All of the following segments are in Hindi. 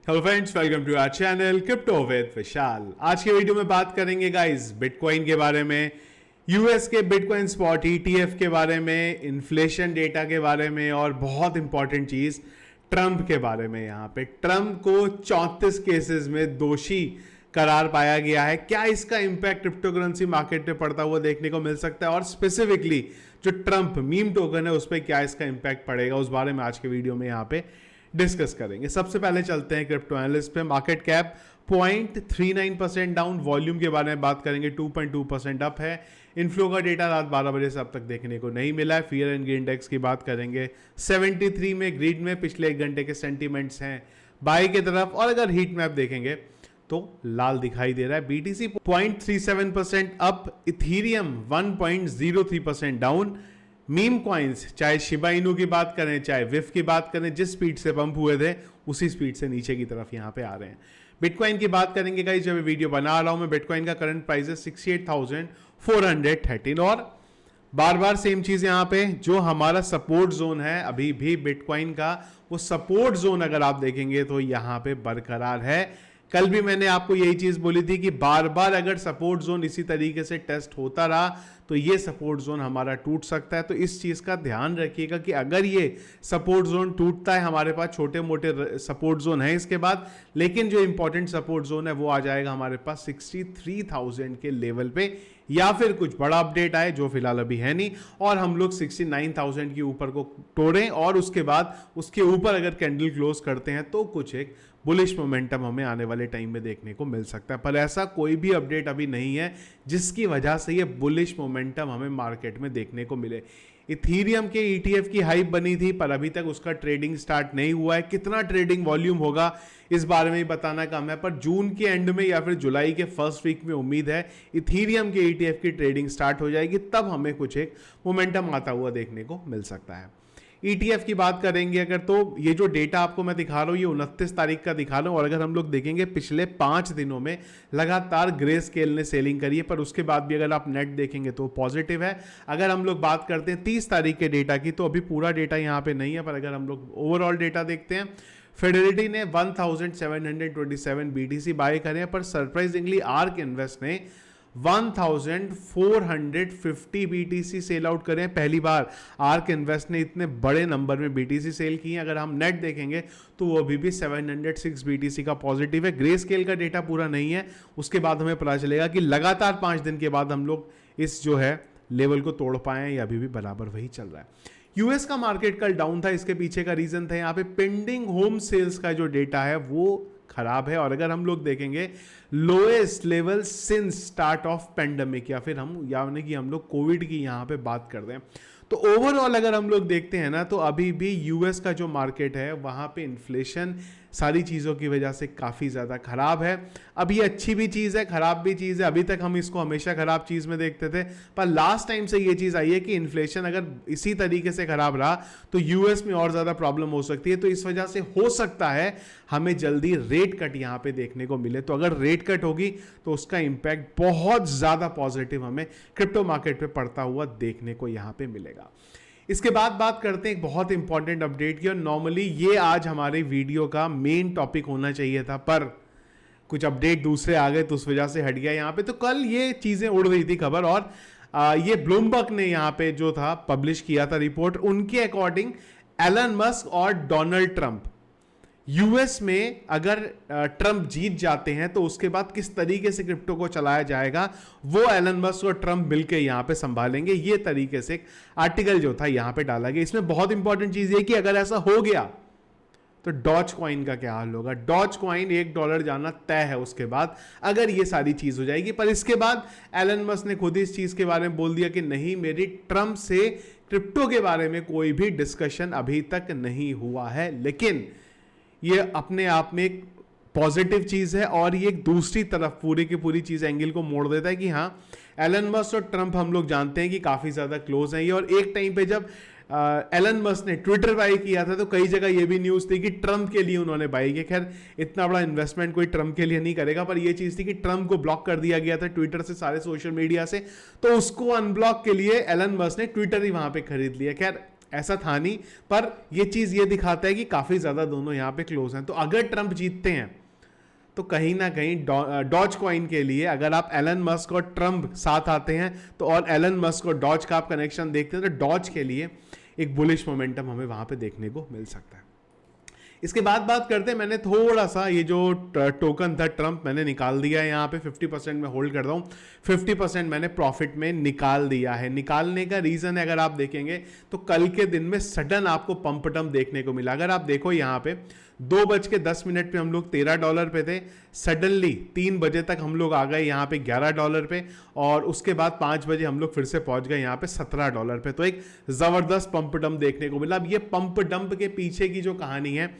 Hello friends, welcome to our channel crypto with Vishal. आज के वीडियो में बात करेंगे गाइस बिटकॉइन के बारे में, यूएस के बिटकॉइन स्पॉट ईटीएफ के बारे में, इन्फ्लेशन डेटा के बारे में और बहुत इंपॉर्टेंट चीज ट्रंप के बारे में। यहाँ पे ट्रंप को 34 केसेस में दोषी करार पाया गया है। क्या इसका इंपैक्ट क्रिप्टो करेंसी मार्केट पे पड़ता हुआ देखने को मिल सकता है, और स्पेसिफिकली जो ट्रंप मीम टोकन है उस पर क्या इसका इंपैक्ट पड़ेगा, उस बारे में आज के वीडियो में यहाँ पे डिस्कस करेंगे। सबसे पहले चलते हैं क्रिप्टो एनालिस्ट पे। मार्केट कैप 0.39% डाउन, वॉल्यूम के बारे में बात करेंगे 2.2% अप है। इनफ्लो का डेटा रात 12 बजे से अब तक देखने को नहीं मिला है। फियर एंड ग्रीड इंडेक्स की बात करेंगे 73 में, ग्रीड में पिछले 1 घंटे के सेंटीमेंट्स हैं बाई की तरफ, और अगर हीट मैप देखेंगे तो लाल दिखाई दे रहा है। BTC 0.37% up, Ethereum 1.03% down. Meme coins, चाहे शिबा इनू की बात करें चाहे विफ की बात करें, जिस स्पीड से पंप हुए थे उसी स्पीड से नीचे की तरफ यहां पे आ रहे हैं। बिटकॉइन की बात करेंगे गाइस, जब वीडियो बना रहा हूं मैं, बिटकॉइन का करंट प्राइस है 68,413, और बार बार सेम चीज यहां पे, जो हमारा सपोर्ट जोन है अभी भी बिटकॉइन का, वो सपोर्ट जोन अगर आप देखेंगे तो यहां पे बरकरार है। कल भी मैंने आपको यही चीज बोली थी कि बार बार अगर सपोर्ट जोन इसी तरीके से टेस्ट होता रहा तो ये सपोर्ट जोन हमारा टूट सकता है। तो इस चीज का ध्यान रखिएगा कि अगर ये सपोर्ट जोन टूटता है, हमारे पास छोटे मोटे सपोर्ट जोन है इसके बाद, लेकिन जो इंपॉर्टेंट सपोर्ट जोन है वो आ जाएगा हमारे पास 63,000 के लेवल पे, या फिर कुछ बड़ा अपडेट आए जो फिलहाल अभी है नहीं, और हम लोग 69,000 के ऊपर को तोड़ें, और उसके बाद उसके ऊपर अगर कैंडल क्लोज करते हैं तो कुछ एक बुलिश मोमेंटम हमें आने वाले टाइम में देखने को मिल सकता है। पर ऐसा कोई भी अपडेट अभी नहीं है जिसकी वजह से ये बुलिश मोमेंटम हमें मार्केट में देखने को मिले। इथीरियम के ईटीएफ की हाइप बनी थी, पर अभी तक उसका ट्रेडिंग स्टार्ट नहीं हुआ है। कितना ट्रेडिंग वॉल्यूम होगा इस बारे में ही बताना कम है, पर जून के एंड में या फिर जुलाई के फर्स्ट वीक में उम्मीद है इथीरियम के ईटीएफ की ट्रेडिंग स्टार्ट हो जाएगी, तब हमें कुछ एक मोमेंटम आता हुआ देखने को मिल सकता है। ईटीएफ की बात करेंगे अगर, तो ये जो डेटा आपको मैं दिखा रहा हूं ये 29 तारीख का दिखा रहा हूं, और अगर हम लोग देखेंगे पिछले 5 दिनों में लगातार ग्रे स्केल ने सेलिंग करी है, पर उसके बाद भी अगर आप नेट देखेंगे तो पॉजिटिव है। अगर हम लोग बात करते हैं 30 तारीख के डेटा की, तो अभी पूरा डेटा यहां पे नहीं है, पर अगर हम लोग ओवरऑल डेटा देखते हैं, फिडेलिटी ने 1727 बीटीसी बाय करे हैं, पर सरप्राइजिंगली आर्क इन्वेस्ट ने 1450 बीटीसी सेल आउट करें। पहली बार आर्क इन्वेस्ट ने इतने बड़े नंबर में बीटीसी सेल की है। अगर हम नेट देखेंगे तो वो अभी भी 706 बीटीसी का पॉजिटिव है। ग्रे स्केल का डेटा पूरा नहीं है, उसके बाद हमें पता चलेगा कि लगातार 5 दिन के बाद हम लोग इस जो है लेवल को तोड़ पाए या अभी भी बराबर वही चल रहा है। यूएस का मार्केट कल डाउन था, इसके पीछे का रीजन था यहाँ पे पेंडिंग होम सेल्स का जो डेटा है वो खराब है, और अगर हम लोग देखेंगे lowest level since start of pandemic, या फिर हम यानी कि हम लोग कोविड की यहां पे बात कर रहे हैं, तो ओवरऑल अगर हम लोग देखते हैं ना, तो अभी भी यूएस का जो मार्केट है वहां पे इन्फ्लेशन सारी चीज़ों की वजह से काफ़ी ज़्यादा खराब है। अब ये अच्छी भी चीज़ है, खराब भी चीज़ है। अभी तक हम इसको हमेशा खराब चीज़ में देखते थे, पर लास्ट टाइम से ये चीज़ आई है कि इन्फ्लेशन अगर इसी तरीके से खराब रहा तो यूएस में और ज़्यादा प्रॉब्लम हो सकती है। तो इस वजह से हो सकता है हमें जल्दी रेट कट यहाँ पे देखने को मिले। तो अगर रेट कट होगी तो उसका इंपैक्ट बहुत ज़्यादा पॉजिटिव हमें क्रिप्टो मार्केट पे पड़ता हुआ देखने को यहाँ पे मिलेगा। इसके बाद बात करते हैं एक बहुत इंपॉर्टेंट अपडेट की, और नॉर्मली ये आज हमारे वीडियो का मेन टॉपिक होना चाहिए था, पर कुछ अपडेट दूसरे आ गए तो उस वजह से हट गया यहाँ पे। तो कल ये चीजें उड़ रही थी खबर, और ये ब्लूमबर्ग ने यहाँ पे जो था पब्लिश किया था रिपोर्ट, उनके अकॉर्डिंग एलन मस्क और डोनाल्ड ट्रंप यूएस में अगर ट्रंप जीत जाते हैं तो उसके बाद किस तरीके से क्रिप्टो को चलाया जाएगा वो एलन मस्क और ट्रंप मिलकर यहां पे संभालेंगे। ये तरीके से एक आर्टिकल जो था यहां पे डाला गया। इसमें बहुत इंपॉर्टेंट चीज ये कि अगर ऐसा हो गया तो डॉज कॉइन का क्या हाल होगा। डॉज कॉइन $1 जाना तय है उसके बाद, अगर ये सारी चीज हो जाएगी। पर इसके बाद एलन मस्क ने खुद इस चीज के बारे में बोल दिया कि नहीं, मेरी ट्रंप से क्रिप्टो के बारे में कोई भी डिस्कशन अभी तक नहीं हुआ है। लेकिन ये अपने आप में एक पॉजिटिव चीज है, और ये एक दूसरी तरफ पूरी की पूरी चीज एंगल को मोड़ देता है कि हाँ, एलन मस्क और ट्रंप हम लोग जानते हैं कि काफी ज्यादा क्लोज हैं ये। और एक टाइम पे जब एलन मस्क ने ट्विटर बाई किया था तो कई जगह ये भी न्यूज थी कि ट्रंप के लिए उन्होंने बाई किया। खैर इतना बड़ा इन्वेस्टमेंट कोई ट्रंप के लिए नहीं करेगा, पर यह चीज थी कि ट्रंप को ब्लॉक कर दिया गया था ट्विटर से, सारे सोशल मीडिया से, तो उसको अनब्लॉक के लिए एलन मस्क ने ट्विटर ही वहां पे खरीद लिया। खैर ऐसा था नहीं, पर ये चीज ये दिखाता है कि काफी ज्यादा दोनों यहाँ पे क्लोज हैं। तो अगर ट्रंप जीतते हैं तो कहीं ना कहीं डॉज कॉइन के लिए, अगर आप एलन मस्क और ट्रंप साथ आते हैं तो, और एलन मस्क और डॉज का आप कनेक्शन देखते हैं, तो डॉज के लिए एक बुलिश मोमेंटम हमें वहां पे देखने को मिल सकता है। इसके बाद बात करते हैं, मैंने थोड़ा सा ये जो टोकन था ट्रंप मैंने निकाल दिया है यहाँ पे 50% में होल्ड कर रहा हूँ, 50% मैंने प्रॉफिट में निकाल दिया है। निकालने का रीजन है, अगर आप देखेंगे तो कल के दिन में सडन आपको पंप टम्प देखने को मिला। अगर आप देखो यहाँ पे 2:10 पे हम लोग $13 पे थे, सडनली 3 बजे तक हम लोग आ गए यहाँ पे $11 पे, और उसके बाद 5 बजे हम लोग फिर से पहुंच गए यहाँ पे $17 पे। तो एक जबरदस्त पंप डंप देखने को मिला। अब ये पंप डंप के पीछे की जो कहानी है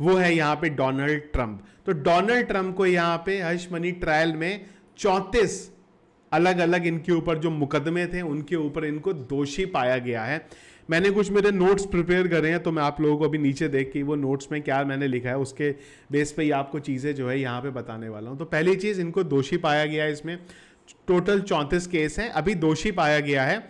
वो है यहाँ पे डोनाल्ड ट्रंप। तो डोनाल्ड ट्रंप को यहाँ पे हश मनी ट्रायल में 34 अलग अलग इनके ऊपर जो मुकदमे थे उनके ऊपर इनको दोषी पाया गया है। मैंने कुछ मेरे नोट्स प्रिपेयर करे हैं, तो मैं आप लोगों को अभी नीचे देख के वो नोट्स में क्या मैंने लिखा है उसके बेस पे ही आपको चीज़ें जो है यहाँ पे बताने वाला हूँ। तो पहली चीज़, इनको दोषी पाया गया है। इसमें टोटल 34 केस हैं, अभी दोषी पाया गया है।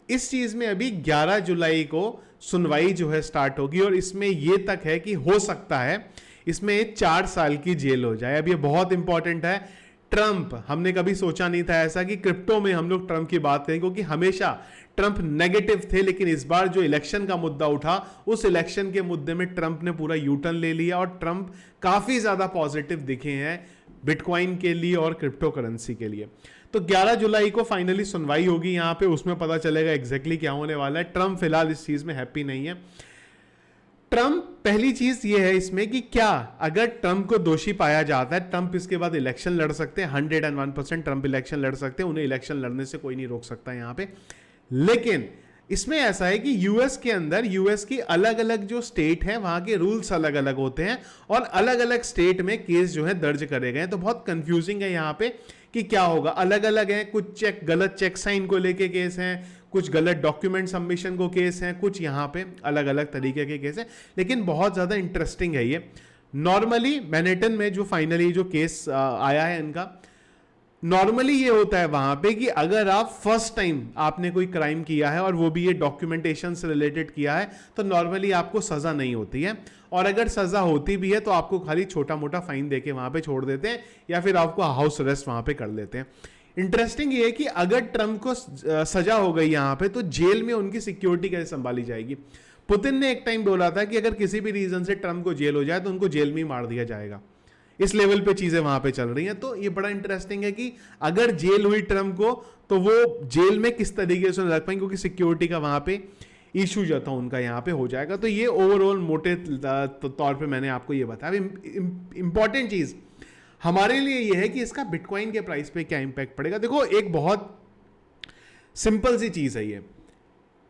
इस चीज़ में अभी 11 जुलाई को सुनवाई जो है स्टार्ट होगी, और इसमें ये तक है कि हो सकता है इसमें 4 साल की जेल हो जाए। अब ये बहुत इंपॉर्टेंट है। ट्रंप, हमने कभी सोचा नहीं था ऐसा कि क्रिप्टो में हम लोग ट्रंप की बात करें, क्योंकि हमेशा ट्रंप नेगेटिव थे, लेकिन इस बार जो इलेक्शन का मुद्दा उठा उस इलेक्शन के मुद्दे में ट्रंप ने पूरा यूटर्न ले लिया, और ट्रंप काफी ज्यादा पॉजिटिव दिखे हैं बिटकॉइन के लिए और क्रिप्टो करेंसी के लिए। तो 11 जुलाई को फाइनली सुनवाई होगी यहाँ पे, उसमें पता चलेगा एग्जैक्टली क्या होने वाला है। ट्रंप फिलहाल इस चीज में हैप्पी नहीं है। ट्रंप, पहली चीज ये है इसमें कि क्या अगर ट्रंप को दोषी पाया जाता है, ट्रंप इसके बाद इलेक्शन लड़ सकते हैं। 101% ट्रंप इलेक्शन लड़ सकते हैं, उन्हें इलेक्शन लड़ने से कोई नहीं रोक सकता यहाँ पे। लेकिन इसमें ऐसा है कि यूएस के अंदर, यूएस की अलग अलग जो स्टेट है वहां के रूल्स अलग अलग होते हैं, और अलग अलग स्टेट में केस जो है दर्ज करे गए हैं। तो बहुत कंफ्यूजिंग है यहाँ पे कि क्या होगा। अलग अलग है, कुछ गलत चेक साइन को लेके केस हैं, कुछ गलत डॉक्यूमेंट सबमिशन को केस हैं, कुछ यहाँ पे अलग अलग तरीके के केस हैं। लेकिन बहुत ज्यादा इंटरेस्टिंग है ये। नॉर्मली मैनहट्टन में जो फाइनली जो केस आया है इनका, नॉर्मली ये होता है वहां पे कि अगर आप फर्स्ट टाइम आपने कोई क्राइम किया है और वो भी ये डॉक्यूमेंटेशन से रिलेटेड किया है, तो नॉर्मली आपको सजा नहीं होती है, और अगर सजा होती भी है तो आपको खाली छोटा मोटा फाइन देके वहां पे छोड़ देते हैं, या फिर आपको हाउस अरेस्ट वहां पे कर लेते हैं। इंटरेस्टिंग ये है कि अगर ट्रंप को सजा हो गई यहाँ पे, तो जेल में उनकी सिक्योरिटी कैसे संभाली जाएगी। पुतिन ने एक टाइम बोला था कि अगर किसी भी रीजन से ट्रंप को जेल हो जाए तो उनको जेल में ही मार दिया जाएगा। इस लेवल पे चीजें वहां पे चल रही हैं। तो ये बड़ा इंटरेस्टिंग है कि अगर जेल हुई ट्रंप को, तो वो जेल में किस तरीके से रख पाएंगे, क्योंकि सिक्योरिटी का वहां पे इशू जो था उनका यहाँ पे हो जाएगा। तो ये ओवरऑल मोटे तौर पे मैंने आपको ये बताया। इंपॉर्टेंट चीज हमारे लिए ये है कि इसका बिटकॉइन के प्राइस पे क्या इंपैक्ट पड़ेगा। देखो, एक बहुत सिंपल सी चीज है ये।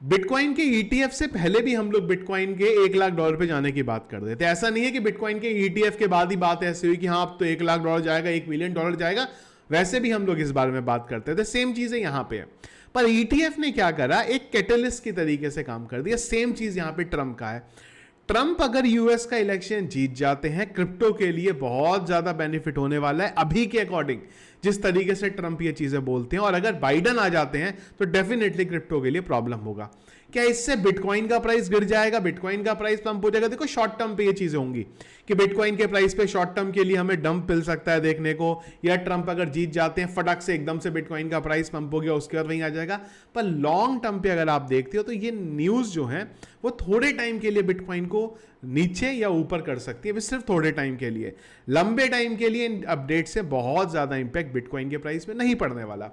बिटकॉइन के ईटीएफ से पहले भी हम लोग बिटकॉइन के $1 लाख पे जाने की बात कर रहे थे। ऐसा नहीं है कि बिटकॉइन के ईटीएफ के बाद ही बात ऐसी हुई कि हाँ अब तो $1 लाख जाएगा, $1 मिलियन जाएगा। वैसे भी हम लोग इस बारे में बात करते थे, सेम चीजें यहां पे है। पर ईटीएफ ने क्या करा, एक कैटलिस्ट की तरीके से काम कर दिया। सेम चीज यहां पे ट्रंप का है। ट्रंप अगर यूएस का इलेक्शन जीत जाते हैं, क्रिप्टो के लिए बहुत ज्यादा बेनिफिट होने वाला है अभी के अकॉर्डिंग, जिस तरीके से ट्रंप ये चीजें बोलते हैं। और अगर बाइडन आ जाते हैं तो डेफिनेटली क्रिप्टो के लिए प्रॉब्लम होगा। क्या इससे बिटकॉइन का प्राइस गिर जाएगा, बिटकॉइन का प्राइस पंप हो जाएगा? देखो, शॉर्ट टर्म पे ये चीजें होंगी कि बिटकॉइन के प्राइस पे शॉर्ट टर्म के लिए हमें डंप मिल सकता है देखने को, या ट्रंप अगर जीत जाते हैं फटक से एकदम से बिटकॉइन का प्राइस पंप हो गया, उसके बाद वहीं आ जाएगा। पर लॉन्ग टर्म पे अगर आप देखते हो तो ये न्यूज जो है वो थोड़े टाइम के लिए बिटकॉइन को नीचे या ऊपर कर सकती है, सिर्फ थोड़े टाइम के लिए। लंबे टाइम के लिए इन अपडेट से बहुत ज्यादा इंपैक्ट बिटकॉइन के प्राइस में नहीं पड़ने वाला।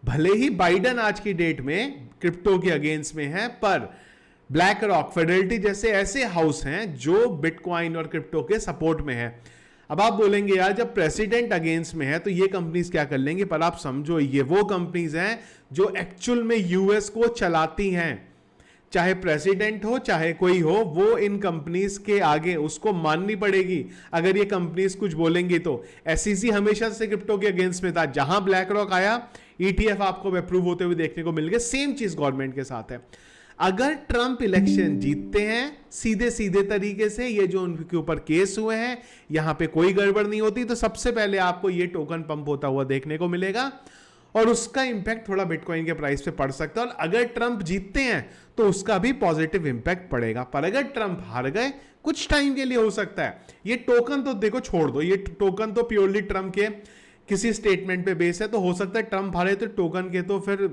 भले ही बाइडन आज की डेट में क्रिप्टो के अगेंस्ट में है, पर ब्लैक रॉक, फिडेलिटी जैसे ऐसे हाउस हैं जो बिटकॉइन और क्रिप्टो के सपोर्ट में है। अब आप बोलेंगे यार जब प्रेसिडेंट अगेंस्ट में है तो ये कंपनीज क्या कर लेंगे, पर आप समझो ये वो कंपनीज हैं जो एक्चुअल में यूएस को चलाती हैं। चाहे प्रेसिडेंट हो चाहे कोई हो, वो इन कंपनीज के आगे उसको माननी पड़ेगी अगर ये कंपनीज कुछ बोलेंगी तो। एसईसी हमेशा से क्रिप्टो के अगेंस्ट में था। जहां ब्लैक रॉक आया, ईटीएफ आपको अप्रूव होते हुए देखने को मिल गए। सेम चीज गवर्नमेंट के साथ है। अगर ट्रंप इलेक्शन जीतते हैं सीधे सीधे तरीके से, ये जो उनके ऊपर केस हुए हैं यहां पे कोई गड़बड़ नहीं होती, तो सबसे पहले आपको ये टोकन पंप होता हुआ देखने को मिलेगा। और उसका इंपैक्ट थोड़ा बिटकॉइन के प्राइस पे पड़ सकता है। और अगर ट्रंप जीतते हैं तो उसका भी पॉजिटिव इंपैक्ट पड़ेगा, पर अगर ट्रंप हार गए कुछ टाइम के लिए हो सकता है। ये टोकन तो देखो छोड़ दो, ये टोकन तो प्योरली ट्रंप के किसी स्टेटमेंट पे बेस है, तो हो सकता है ट्रंप हारे तो टोकन के तो फिर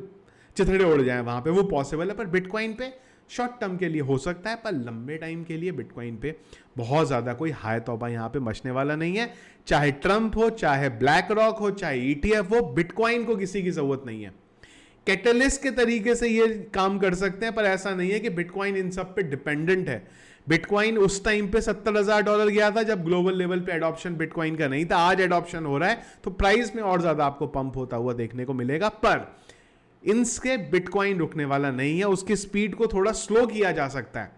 चिथड़े उड़ जाए वहां पे, वो पॉसिबल है। पर बिटकॉइन पे शॉर्ट टर्म के लिए हो सकता है, पर लंबे टाइम के लिए बिटकॉइन पे बहुत ज्यादा कोई हाय तौबा यहां पे मचने वाला नहीं है। चाहे ट्रंप हो, चाहे ब्लैक रॉक हो, चाहे ईटीएफ हो, बिटकॉइन को किसी की जरूरत नहीं है। कैटलिस्ट के तरीके से ये काम कर सकते हैं, पर ऐसा नहीं है कि बिटकॉइन इन सब पे डिपेंडेंट है। बिटकॉइन उस टाइम पे $70,000 गया था जब ग्लोबल लेवल पे एडॉप्शन बिटकॉइन का नहीं था। आज एडॉप्शन हो रहा है तो प्राइस में और ज्यादा आपको पंप होता हुआ देखने को मिलेगा, पर इनसे बिटकॉइन रुकने वाला नहीं है। उसकी स्पीड को थोड़ा स्लो किया जा सकता है,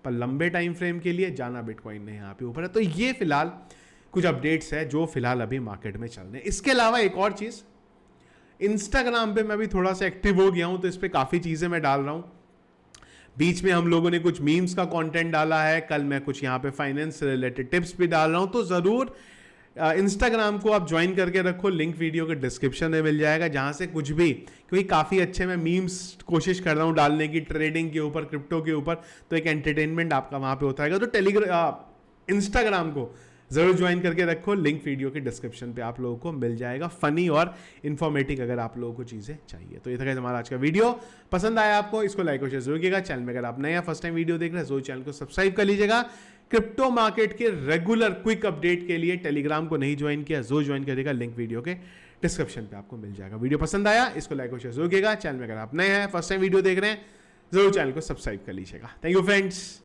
पर लंबे टाइम फ्रेम के लिए जाना बिटकॉइन ने यहां पे ऊपर है। तो ये फिलहाल कुछ अपडेट्स है जो फिलहाल अभी मार्केट में चल रहे हैं। इसके अलावा एक और चीज, इंस्टाग्राम पे मैं भी थोड़ा सा एक्टिव हो गया हूं, तो इस पे काफी चीजें मैं डाल रहा हूं। बीच में हम लोगों ने कुछ मीम्स का कंटेंट डाला है, कल मैं कुछ यहाँ पे फाइनेंस से रिलेटेड टिप्स भी डाल रहा हूं। तो जरूर इंस्टाग्राम को आप ज्वाइन करके रखो, लिंक वीडियो के डिस्क्रिप्शन में मिल जाएगा, जहां से कुछ भी, क्योंकि काफी अच्छे मैं मीम्स कोशिश कर रहा हूं डालने की ट्रेडिंग के ऊपर, क्रिप्टो के ऊपर, तो एक एंटरटेनमेंट आपका वहां पे होता है। तो इंस्टाग्राम को जरूर ज्वाइन करके रखो, लिंक वीडियो के डिस्क्रिप्शन पे आप लोगों को मिल जाएगा। फनी और इन्फॉर्मेटिव अगर आप लोगों को चीजें चाहिए। तो ये था हमारा आज का वीडियो, पसंद आया आपको, इसको लाइक और शेयर जरूर कीजिएगा। चैनल में अगर आप नए फर्स्ट टाइम वीडियो देख रहे हैं जरूर चैनल को सब्सक्राइब कर लीजिएगा। क्रिप्टो मार्केट के रेगुलर क्विक अपडेट के लिए टेलीग्राम को नहीं ज्वाइन किया जरूर ज्वाइन करिएगा, लिंक वीडियो के डिस्क्रिप्शन पे आपको मिल जाएगा। वीडियो पसंद आया इसको लाइक और शेयर जरूर कीजिएगा। चैनल में अगर आप नए हैं फर्स्ट टाइम वीडियो देख रहे हैं जरूर चैनल को सब्सक्राइब कर लीजिएगा। Thank you friends.